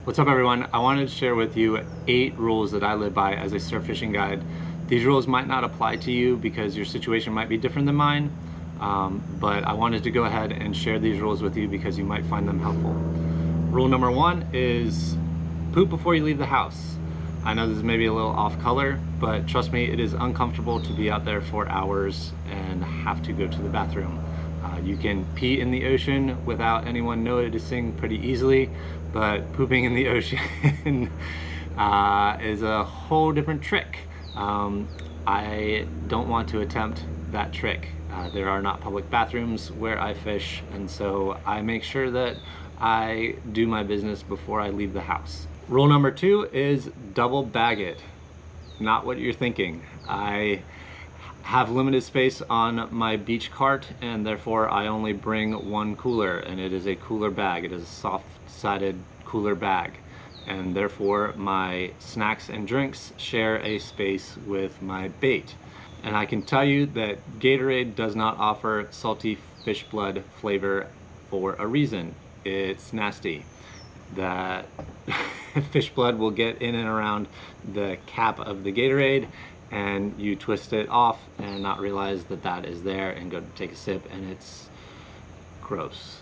What's up, everyone? I wanted to share with you 8 rules that I live by as a surf fishing guide. These rules might not apply to you because your situation might be different than mine, but I wanted to go ahead and share these rules with you because you might find them helpful. Rule number 1 is poop before you leave the house. I know this is maybe a little off color, but trust me, it is uncomfortable to be out there for hours and have to go to the bathroom. You can pee in the ocean without anyone noticing pretty easily, but pooping in the ocean is a whole different trick. I don't want to attempt that trick. There are not public bathrooms where I fish, and so I make sure that I do my business before I leave the house. Rule number 2 is double bag it. Not what you're thinking. I have limited space on my beach cart, and therefore I only bring one cooler, and it is a cooler bag. It is a soft-sided cooler bag, and therefore my snacks and drinks share a space with my bait. And I can tell you that Gatorade does not offer salty fish blood flavor for a reason. It's nasty. That fish blood will get in and around the cap of the Gatorade, and you twist it off and not realize that that is there and go to take a sip, and it's gross.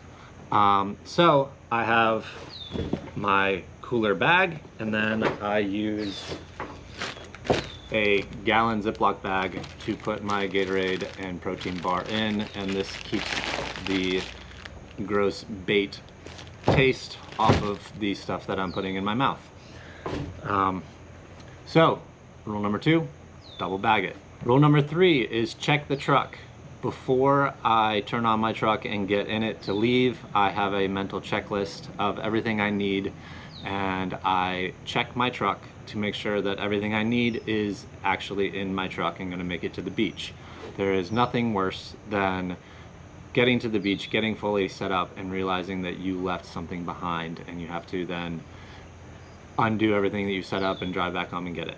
So I have my cooler bag, and then I use a gallon Ziploc bag to put my Gatorade and protein bar in, and this keeps the gross bait taste off of the stuff that I'm putting in my mouth. So rule number 2, double bag it. Rule number 3 is check the truck. Before I turn on my truck and get in it to leave, I have a mental checklist of everything I need, and I check my truck to make sure that everything I need is actually in my truck and going to make it to the beach. There is nothing worse than getting to the beach, getting fully set up, and realizing that you left something behind, and you have to then undo everything that you set up and drive back home and get it.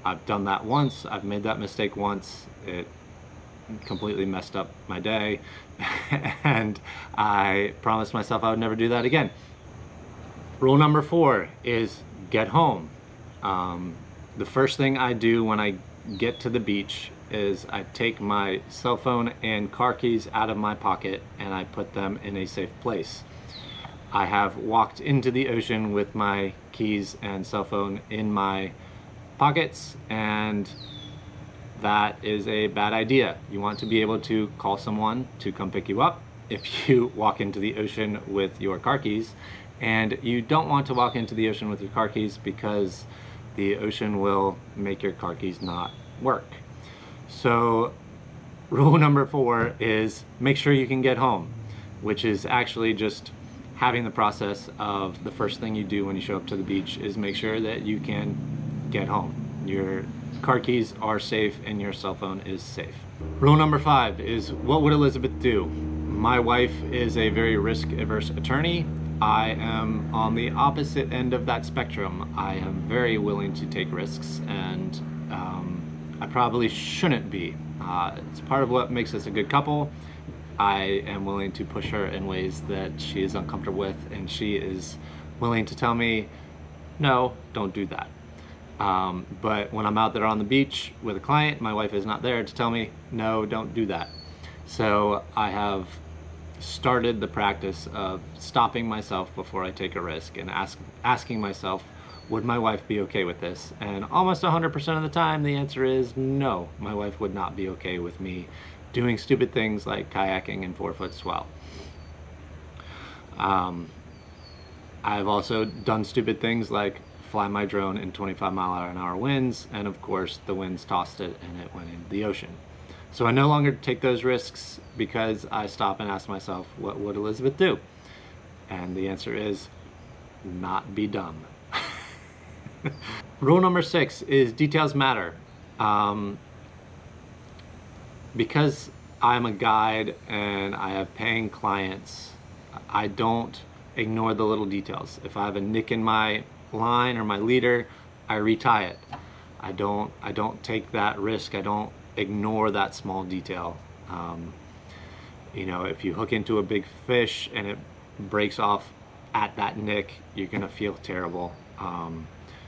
I've done that once. I've made that mistake once. It completely messed up my day, and I promised myself I would never do that again. Rule number 4 is get home. The first thing I do when I get to the beach is I take my cell phone and car keys out of my pocket and I put them in a safe place. I have walked into the ocean with my keys and cell phone in my pockets, and that is a bad idea. You want to be able to call someone to come pick you up if you walk into the ocean with your car keys, and you don't want to walk into the ocean with your car keys because the ocean will make your car keys not work. So rule number 4 is make sure you can get home, which is actually just having the process of the first thing you do when you show up to the beach is make sure that you can get home. Your car keys are safe and your cell phone is safe. Rule number 5 is what would Elizabeth do? My wife is a very risk-averse attorney. I am on the opposite end of that spectrum. I am very willing to take risks, and I probably shouldn't be. It's part of what makes us a good couple. I am willing to push her in ways that she is uncomfortable with, and she is willing to tell me, no, don't do that. But when I'm out there on the beach with a client, my wife is not there to tell me, no, don't do that. So I have started the practice of stopping myself before I take a risk and asking myself, would my wife be okay with this? And almost 100% of the time, the answer is no, my wife would not be okay with me doing stupid things like kayaking in 4-foot swell. I've also done stupid things like fly my drone in 25-mile-an-hour winds, and of course the winds tossed it and it went into the ocean. So I no longer take those risks because I stop and ask myself, what would Elizabeth do? And the answer is not be dumb. Rule number 6 is details matter. Because I'm a guide and I have paying clients, I don't ignore the little details. If I have a nick in my line or my leader, I retie it. I don't take that risk. I don't ignore that small detail. You know, if you hook into a big fish and it breaks off at that nick, you're gonna feel terrible.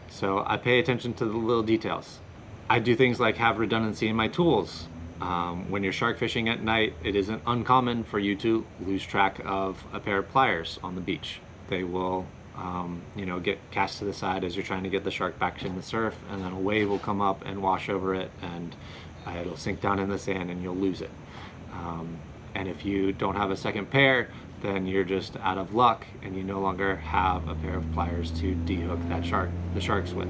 So I pay attention to the little details. I do things like have redundancy in my tools. When you're shark fishing at night, it isn't uncommon for you to lose track of a pair of pliers on the beach. They will get cast to the side as you're trying to get the shark back in the surf, and then a wave will come up and wash over it, and it'll sink down in the sand and you'll lose it. And if you don't have a second pair, then you're just out of luck and you no longer have a pair of pliers to dehook the sharks with.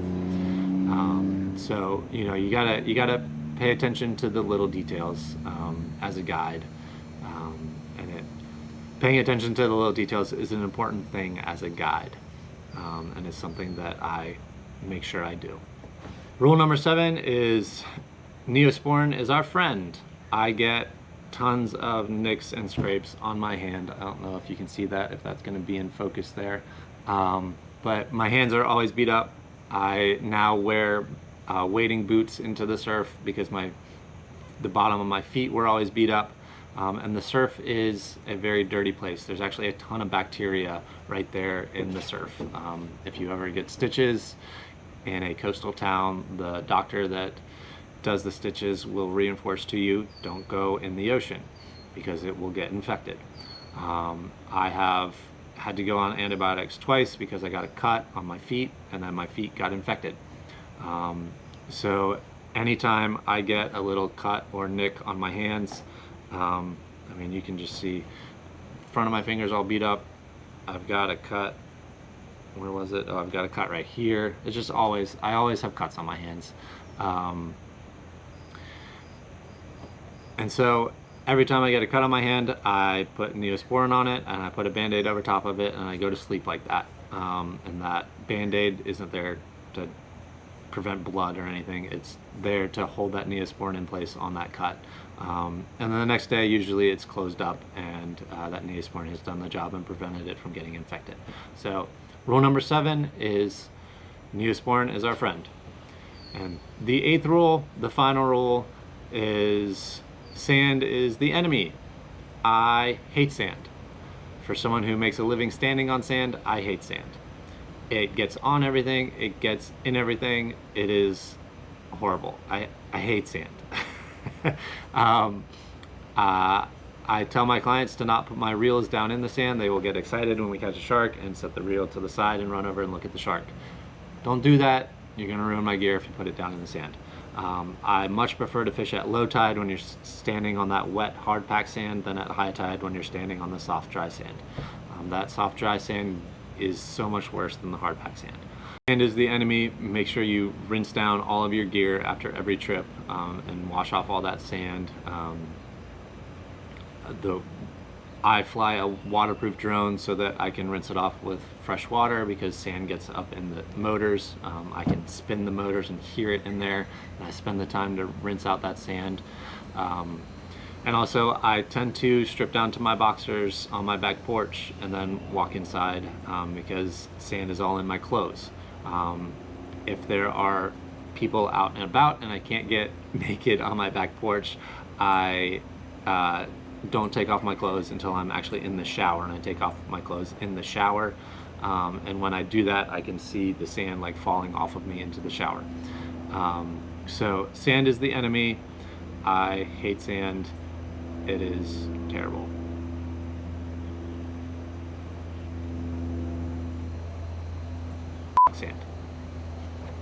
So you gotta pay attention to the little details as a guide, and paying attention to the little details is an important thing as a guide, and it's something that I make sure I do. Rule number 7 is Neosporin is our friend. I get tons of nicks and scrapes on my hand. I don't know if you can see that, if that's going to be in focus there, but my hands are always beat up. I now wear wading boots into the surf because the bottom of my feet were always beat up, and the surf is a very dirty place. There's actually a ton of bacteria right there in the surf. If you ever get stitches in a coastal town, the doctor that does the stitches will reinforce to you, don't go in the ocean because it will get infected. I have had to go on antibiotics twice because I got a cut on my feet and then my feet got infected. So anytime I get a little cut or nick on my hands, you can just see front of my fingers all beat up. I've got a cut. Where was it? Oh, I've got a cut right here. It's just I always have cuts on my hands. And so every time I get a cut on my hand, I put Neosporin on it and I put a Band-Aid over top of it and I go to sleep like that. And that Band-Aid isn't there to prevent blood or anything. It's there to hold that Neosporin in place on that cut. And then the next day, usually it's closed up and that Neosporin has done the job and prevented it from getting infected. So rule number 7 is Neosporin is our friend. And the 8th rule, the final rule, is sand is the enemy. I hate sand. For someone who makes a living standing on sand, I hate sand. It gets on everything, it gets in everything. It is horrible. I hate sand. I tell my clients to not put my reels down in the sand. They will get excited when we catch a shark and set the reel to the side and run over and look at the shark. Don't do that. You're gonna ruin my gear if you put it down in the sand. I much prefer to fish at low tide when you're standing on that wet hard packed sand than at high tide when you're standing on the soft dry sand. That soft dry sand is so much worse than the hard packed sand. Sand is the enemy. Make sure you rinse down all of your gear after every trip and wash off all that sand. I fly a waterproof drone so that I can rinse it off with fresh water because sand gets up in the motors. I can spin the motors and hear it in there, and I spend the time to rinse out that sand. And also I tend to strip down to my boxers on my back porch and then walk inside because sand is all in my clothes. If there are people out and about and I can't get naked on my back porch, I don't take off my clothes until I'm actually in the shower, and I take off my clothes in the shower. And when I do that, I can see the sand like falling off of me into the shower. So sand is the enemy. I hate sand. It is terrible. Sand.